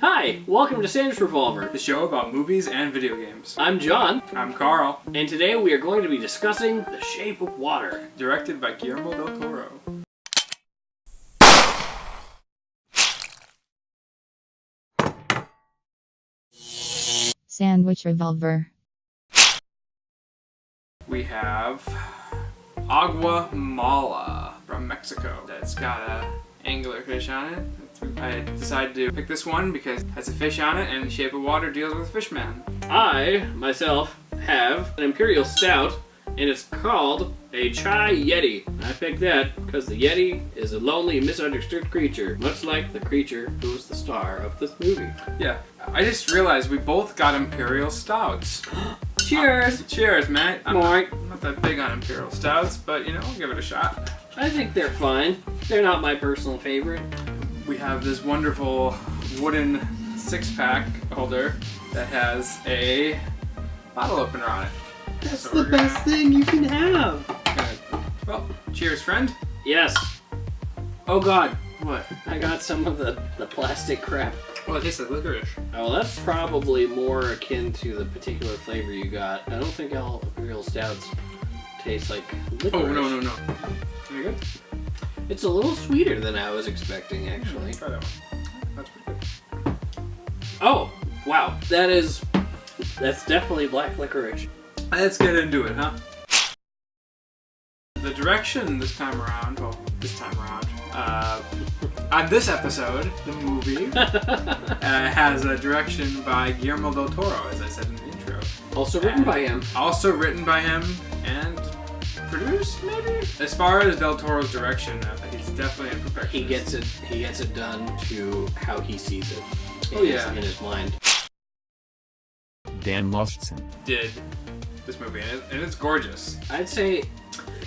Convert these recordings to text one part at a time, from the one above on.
Hi, welcome to Sam's Revolver, the show about movies and video games. I'm John. I'm Carl. And today we are going to be discussing The Shape of Water. Directed by Guillermo del Toro. Sandwich Revolver. We have Agua Mala from Mexico. That's got a anglerfish on it. I decided to pick this one because it has a fish on it and The Shape of Water deals with a fish man. I, myself, have an Imperial Stout, and it's called a Chai Yeti. I picked that because the Yeti is a lonely, misunderstood creature, much like the creature who is the star of this movie. Yeah, I just realized we both got Imperial Stouts. Cheers! Cheers, mate. I'm Alright. not that big on Imperial Stouts, but you know, I'll give it a shot. I think they're fine. They're not my personal favorite. We have this wonderful wooden 6-pack holder that has a bottle opener on it. That's So the best thing you can have. Well, cheers, friend. Yes. Oh god, What? I got some of the plastic crap. Well, it tastes like licorice. Oh, that's probably more akin to the particular flavor you got. I don't think all Imperial Stouts taste like licorice. Oh, no. Any good? It's a little sweeter than I was expecting, actually. Try that one. That's pretty good. Oh, wow. That's definitely black licorice. Let's get into it, huh? The direction this time around, on this episode, the movie, has a direction by Guillermo del Toro, as I said in the intro. Also written by him. Also written by him and produced, maybe? As far as del Toro's direction, he's definitely a perfectionist. He gets it done to how he sees it. In his mind. Dan Lostson Did this movie, and it's gorgeous. I'd say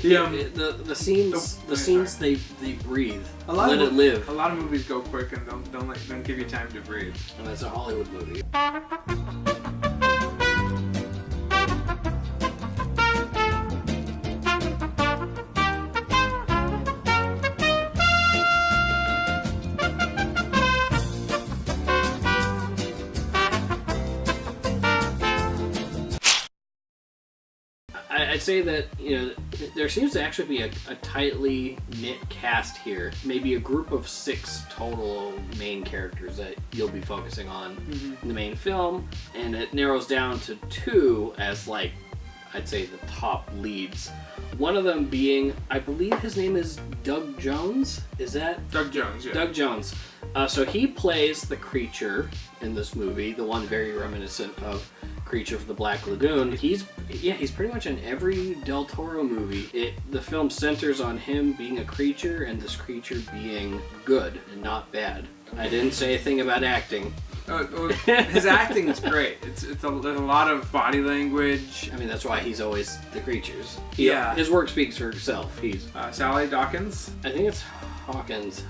the scenes they breathe. Let it live. A lot of movies go quick and don't give you time to breathe. And that's a Hollywood movie. I'd say that, there seems to actually be a tightly knit cast here. Maybe a group of 6 total main characters that you'll be focusing on in the main film, and it narrows down to 2 as, I'd say the top leads. One of them being, I believe his name is Doug Jones. Is that? Doug Jones, yeah. Doug Jones. So he plays the creature in this movie, the one very reminiscent of Creature of the Black Lagoon. He's pretty much in every Del Toro movie. The film centers on him being a creature and this creature being good and not bad. I didn't say a thing about acting. His acting is great. There's a lot of body language. I mean, that's why he's always the creatures. Yeah. His work speaks for itself. He's Sally Dawkins. I think it's Hawkins.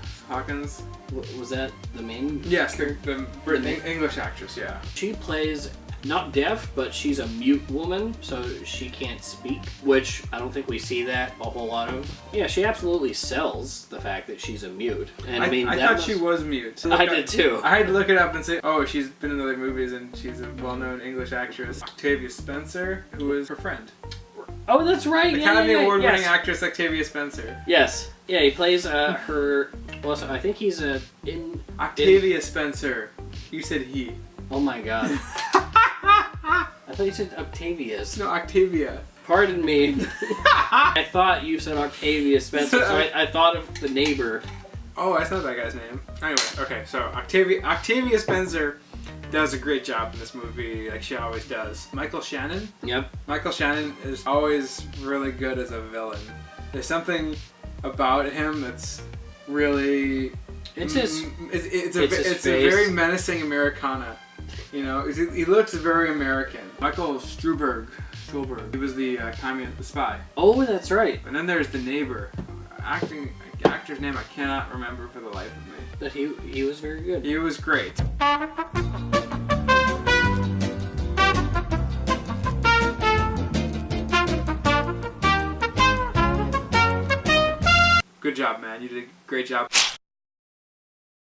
Was that the main? Yes, the English actress, yeah. She plays not deaf, but she's a mute woman, so she can't speak, which I don't think we see that a whole lot of. Yeah, she absolutely sells the fact that she's a mute. And I thought she was mute. I did too. I had to look it up and say, oh, she's been in other movies and she's a well-known English actress. Octavia Spencer, who is her friend. Oh, that's right. Academy Award-winning actress Octavia Spencer. Yes. Yeah, he plays her. Well, so I think he's Octavia Spencer. You said he. Oh my god. I thought you said Octavius. No, Octavia. Pardon me. I thought you said Octavia Spencer, so I thought of the neighbor. Oh, that's not that guy's name. Anyway, okay, so Octavia Spencer does a great job in this movie, like she always does. Michael Shannon? Yep. Michael Shannon is always really good as a villain. There's something about him that's really... It's a very menacing Americana. You know, he looks very American. Michael Stuhlbarg. He was the the spy. Oh, that's right. And then there's the neighbor. Actor's name I cannot remember for the life of me. But he was very good. He was great. Good job, man. You did a great job.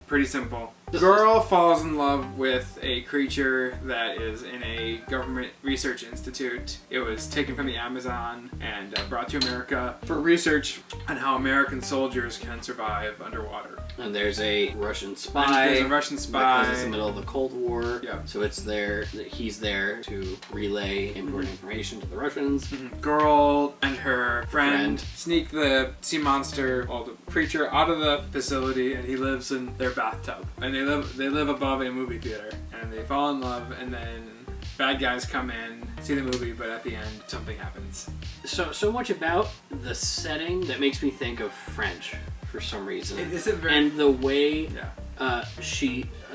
Pretty simple. Girl falls in love with a creature that is in a government research institute. It was taken from the Amazon and brought to America for research on how American soldiers can survive underwater. And there's a Russian spy. Because it's in the middle of the Cold War. Yeah. So he's there to relay important information to the Russians. Girl and her friend sneak the sea monster, or the creature, out of the facility, and he lives in their bathtub. And they live above a movie theater, and they fall in love, and then bad guys come in, see the movie, but at the end something happens. So much about the setting that makes me think of French for some reason. And the way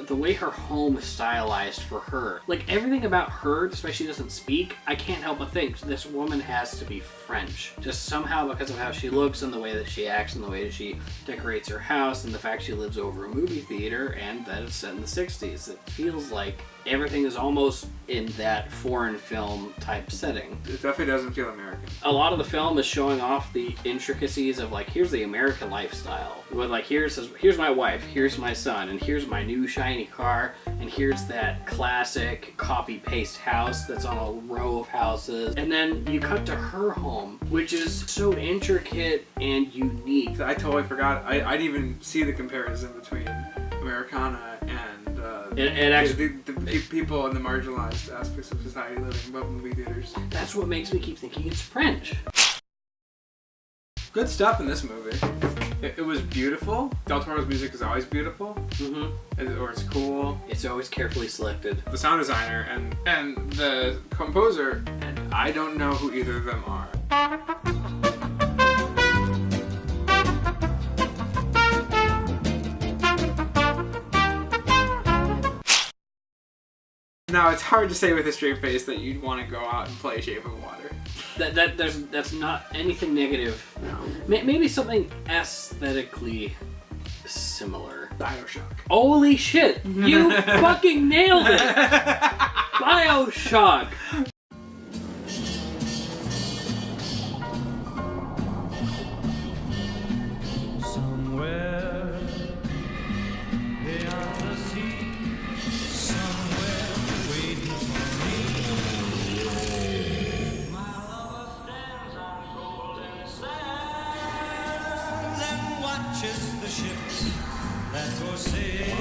the way her home is stylized for her. Like, everything about her, despite she doesn't speak, I can't help but think this woman has to be French. Just somehow, because of how she looks and the way that she acts and the way that she decorates her house and the fact she lives over a movie theater and that it's set in the 60s. It feels like everything is almost in that foreign film type setting. It definitely doesn't feel American. A lot of the film is showing off the intricacies of, like, here's the American lifestyle. With, like, here's my wife, here's my son, and here's my new shiny car, and here's that classic copy-paste house that's on a row of houses. And then you cut to her home, which is so intricate and unique. I totally forgot. I didn't even see the comparison between Americana and It actually, the people in the marginalized aspects of society living above movie theaters. that's what makes me keep thinking it's French. Good stuff in this movie. It was beautiful. Del Toro's music is always beautiful. Or it's cool. It's always carefully selected. The sound designer and the composer, and I don't know who either of them are. Now, it's hard to say with a straight face that you'd want to go out and play Shape of Water. That's not anything negative. No. Maybe something aesthetically similar. BioShock. Holy shit! You fucking nailed it! BioShock! Somewhere beyond the sea, somewhere waiting for me. My lover stands on golden sands and watches the ships that go sailing.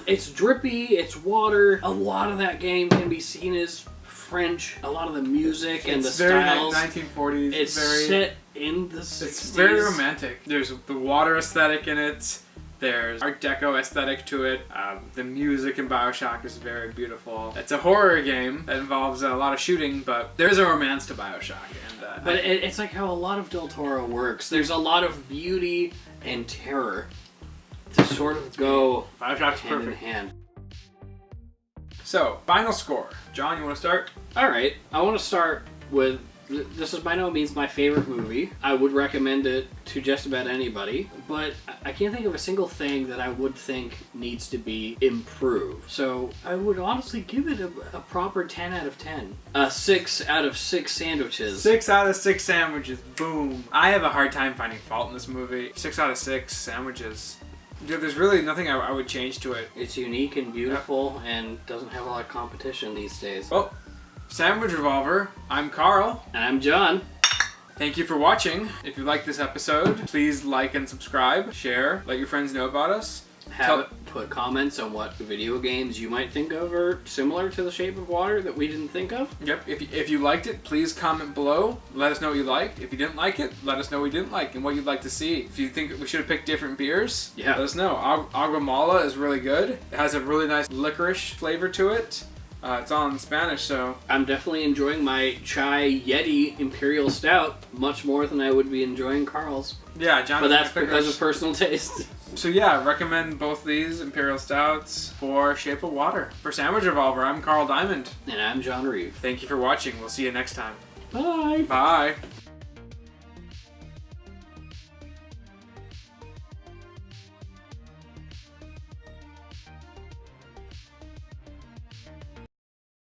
It's drippy, it's water. A lot of that game can be seen as French. A lot of the music and the styles. It's very 1940s. It's set in the 60s. It's very romantic. There's the water aesthetic in it. There's Art Deco aesthetic to it. The music in BioShock is very beautiful. It's a horror game that involves a lot of shooting, but there's a romance to BioShock. And but it's like how a lot of Del Toro works. There's a lot of beauty and terror to sort of go BioShock's hand in perfect. hand. So, final score. John, you want to start? All right, I want to start with, this is by no means my favorite movie. I would recommend it to just about anybody, but I can't think of a single thing that I would think needs to be improved. So I would honestly give it a proper 10 out of 10. 6 out of 6 sandwiches. 6 out of 6 sandwiches. Boom. I have a hard time finding fault in this movie. 6 out of 6 sandwiches. There's really nothing I would change to it. It's unique and beautiful and doesn't have a lot of competition these days. Well, Sandwich Revolver, I'm Carl. And I'm John. Thank you for watching. If you like this episode, please like and subscribe, share, let your friends know about us. Put comments on what video games you might think of are similar to The Shape of Water that we didn't think of. Yep, if you liked it, please comment below. Let us know what you liked. If you didn't like it, let us know what you didn't like and what you'd like to see. If you think we should have picked different beers, let us know. Agua Mala is really good. It has a really nice licorice flavor to it. It's all in Spanish, so... I'm definitely enjoying my Chai Yeti Imperial Stout much more than I would be enjoying Carl's. Yeah, John. But that's because of personal taste. So yeah, recommend both these Imperial Stouts for Shape of Water. For Sandwich Revolver, I'm Carl Diamond. And I'm John Reeve. Thank you for watching. We'll see you next time. Bye. Bye.